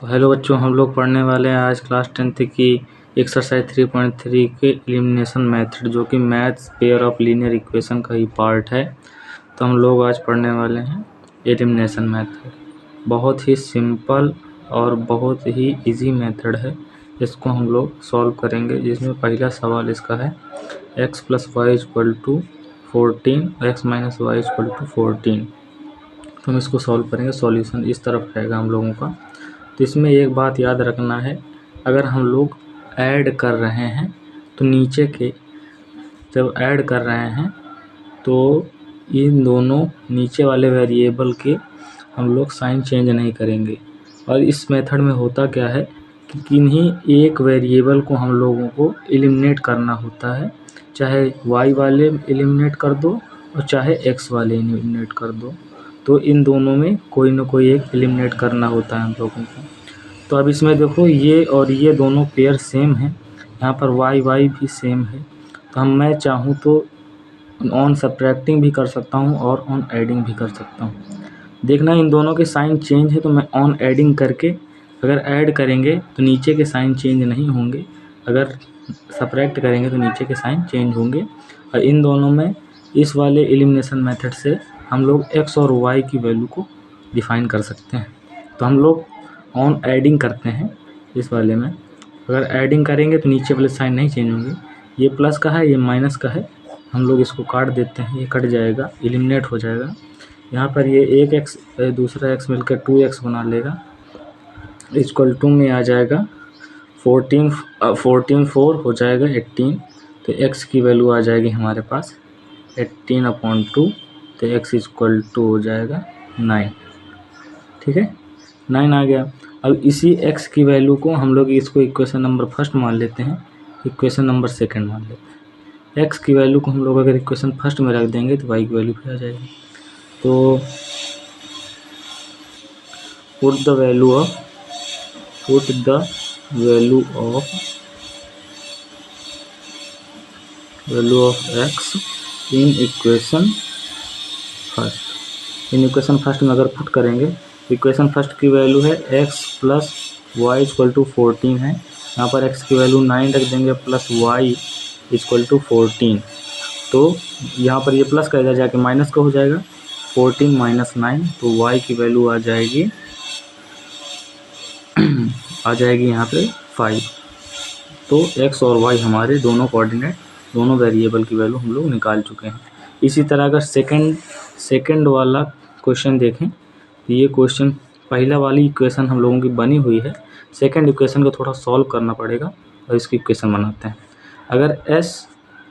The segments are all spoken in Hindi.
तो हेलो बच्चों, हम लोग पढ़ने वाले हैं आज क्लास 10th की एक्सरसाइज 3.3 के एलिमिनेशन मेथड, जो कि maths pair of linear equation का ही पार्ट है। तो हम लोग आज पढ़ने वाले हैं एलिमिनेशन मेथड। बहुत ही सिंपल और बहुत ही इजी मेथड है। इसको हम लोग सॉल्व करेंगे, जिसमें पहला सवाल इसका है x + y = 14, x - y = 14। तो हम इसको सॉल्व करेंगे। सॉल्यूशन इस तरफ रहेगा हम लोगों का। तो इसमें एक बात याद रखना है, अगर हम लोग ऐड कर रहे हैं तो नीचे के जब ऐड कर रहे हैं तो इन दोनों नीचे वाले वेरिएबल के हम लोग साइन चेंज नहीं करेंगे। और इस मेथड में होता क्या है कि किन्हीं एक वेरिएबल को हम लोगों को एलिमिनेट करना होता है, चाहे y वाले एलिमिनेट कर दो और चाहे x वाले एलिमिनेट कर दो। तो इन दोनों में कोई ना कोई एक एलिमिनेट करना होता है हम लोगों को। तो अब इसमें देखो, ये और ये दोनों पेयर सेम हैं, यहाँ पर y भी सेम है। तो मैं चाहूँ तो ऑन सब्ट्रैक्टिंग भी कर सकता हूँ और ऑन एडिंग भी कर सकता हूँ। देखना इन दोनों के साइन चेंज है, तो मैं ऑन एडिंग करके अगर ऐड करेंगे तो नीचे के साइन चेंज नहीं होंगे, अगर सब्ट्रैक्ट करेंगे तो नीचे के साइन चेंज होंगे। और इन दोनों में इस वाले एलिमिनेशन मेथड से हम लोग x और y की वैल्यू को डिफ़ाइन कर सकते हैं। तो हम लोग ऑन एडिंग करते हैं इस वाले में। अगर एडिंग करेंगे तो नीचे वाले साइन नहीं चेंज होंगे। ये प्लस का है, ये माइनस का है, हम लोग इसको काट देते हैं, ये कट जाएगा, एलिमिनेट हो जाएगा। यहाँ पर ये एक x दूसरा x मिलकर 2x बना लेगा, = में आ जाएगा 14 4 हो जाएगा 18। तो x की वैल्यू आ जाएगी हमारे पास 18/2। तो x = हो जाएगा 9। ठीक है, 9 आ गया। अब इसी x की वैल्यू को हम लोग इसको इक्वेशन नंबर फर्स्ट मान लेते हैं, इक्वेशन नंबर सेकंड मान लेते हैं। x की वैल्यू को हम लोग अगर इक्वेशन फर्स्ट में रख देंगे तो y की वैल्यू फिर आ जाएगी। तो put the value of x in equation first. In equation first में अगर पुट करेंगे, इक्वेशन फर्स्ट की वैल्यू है x + y = 14 है। यहाँ पर x की वैल्यू 9 रख देंगे प्लस y = 14। तो यहाँ पर ये प्लस का इधर जाके माइनस का हो जाएगा, 14 - 9। तो y की वैल्यू आ जाएगी यहाँ पे 5। तो x और y हमारे दोनों कोऑर्डिनेट, दोनों वेरिएबल की वैल्यू हम लोग निकाल चुके हैं। इसी तरह अगर सेकंड वाला क्वेश्चन देखें, तो ये क्वेश्चन पहला वाली इक्वेशन हम लोगों की बनी हुई है, सेकंड इक्वेशन को थोड़ा सॉल्व करना पड़ेगा और इसकी इक्वेशन बनाते हैं। अगर s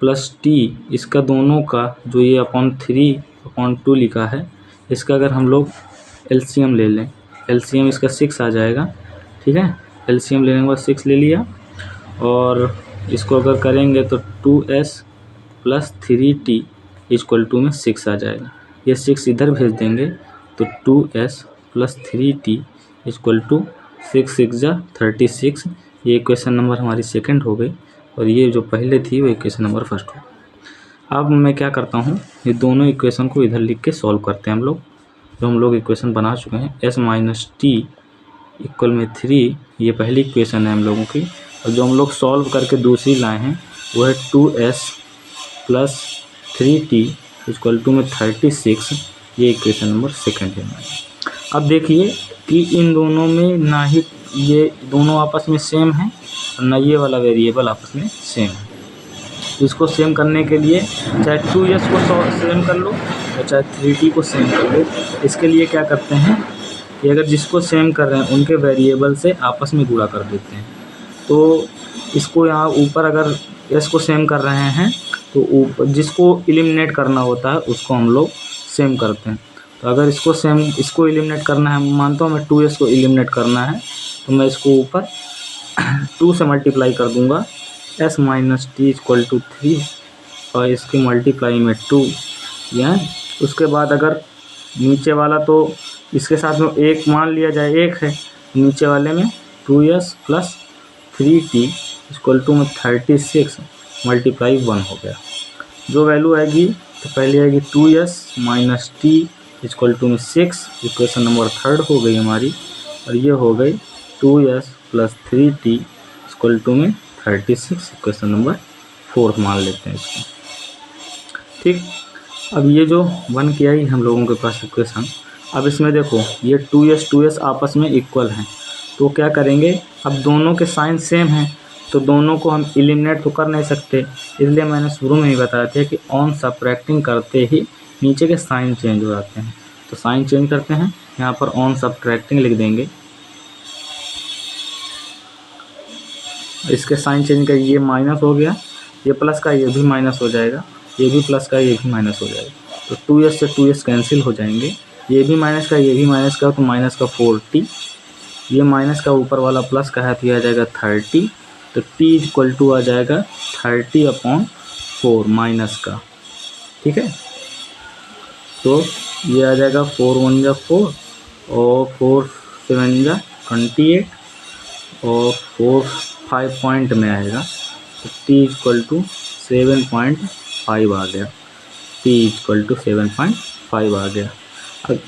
+ t इसका दोनों का जो ये /3/2 लिखा है, इसका अगर हम लोग एलसीएम ले लें, एलसीएम इसका 6 आ जाएगा। ठीक है, एलसीएम लेने के बाद 6 ले लिया और इसको अगर करेंगे तो 2s + 3t = में 6 आ जाएगा। ये 6 इधर भेज देंगे तो 2s + 3t = 6 6 36। ये इक्वेशन नंबर हमारी सेकंड हो गई और ये जो पहले थी वो इक्वेशन नंबर फर्स्ट हो गई। अब मैं क्या करता हूँ, ये दोनों इक्वेशन को इधर लिख के सॉल्व करते हैं हम लोग। जो हम लोग इक्वेशन बना चुके हैं, s - t = 3, ये पहली इक्वेशन है हम लोगों की। और जो हम लोग सॉल्व करके दूसरी लाए हैं वो है 2s + 3t = में 36। ये इक्वेशन नंबर सेकंड है हमारी। अब देखिए कि इन दोनों में ना ही ये दोनों आपस में सेम है और ना ये वाला वेरिएबल आपस में सेम है। तो इसको सेम करने के लिए चाहे 2s को सेम कर लो और चाहे 3t को सेम कर लो। इसके लिए क्या करते हैं कि अगर जिसको सेम कर रहे हैं उनके वेरिएबल से आपस में गुणा कर देते हैं। तो इसको यहाँ ऊपर अगर s को सेम कर रहे हैं तो ऊपर जिसको एलिमिनेट करना होता है उसको हम लोग सेम करते हैं। तो अगर इसको एलिमिनेट करना है, मानता हूँ मैं 2s को एलिमिनेट करना है, तो मैं इसको ऊपर 2 से मल्टीप्लाई कर दूंगा, s - t = 3 और इसकी मल्टीप्लाई में 2। यह उसके बाद अगर नीचे वाला तो इसके साथ में एक मान लिया जाए, एक है, नीचे वाले में 2s + 3t = में 36 × 1 हो गया। जो वैल्यू आएगी तो पहले आएगी 2s - t = में 6, इक्वेशन नंबर थर्ड हो गई हमारी। और ये हो गई 2s plus 3t equal to में 36, इक्वेशन नंबर 4 मान लेते हैं इसको। ठीक, अब ये जो 1 किया ही हम लोगों के पास इक्वेशन, अब इसमें देखो ये 2s आपस में इक्वल हैं, तो क्या करेंगे, अब दोनों के साइन सेम हैं तो दोनों को हम एलिमिनेट तो कर नहीं सकते, इसलिए मैंने शुरू में ही बताया था कि ऑन सब्ट्रैक्टिंग करते ही नीचे के साइन चेंज हो जाते हैं। तो साइन चेंज करते हैं, यहाँ पर ऑन सब्ट्रैक्टिंग लिख देंगे, इसके साइन चेंज का ये माइनस हो गया, ये प्लस का ये भी माइनस हो जाएगा, ये भी प्लस का ये भी माइनस हो जाएगा, तो 2s से 2s कैंसिल हो जाएंगे, ये भी माइनस का ये भी माइनस का, तो माइनस का 4t, ये माइनस का ऊपर वाला प्लस का है तो ये आ जाएगा 30, तो t इक्वल टू आ जाएगा 30/4 माइनस का। ठीक है, तो ये आ जाएगा 4 1 जा 4 और 4 7 जा 28 और 4 5 पॉइंट में आएगा, तो t इक्वल टू 7.5 आ गया, t इक्वल टू 7.5 आ गया। अब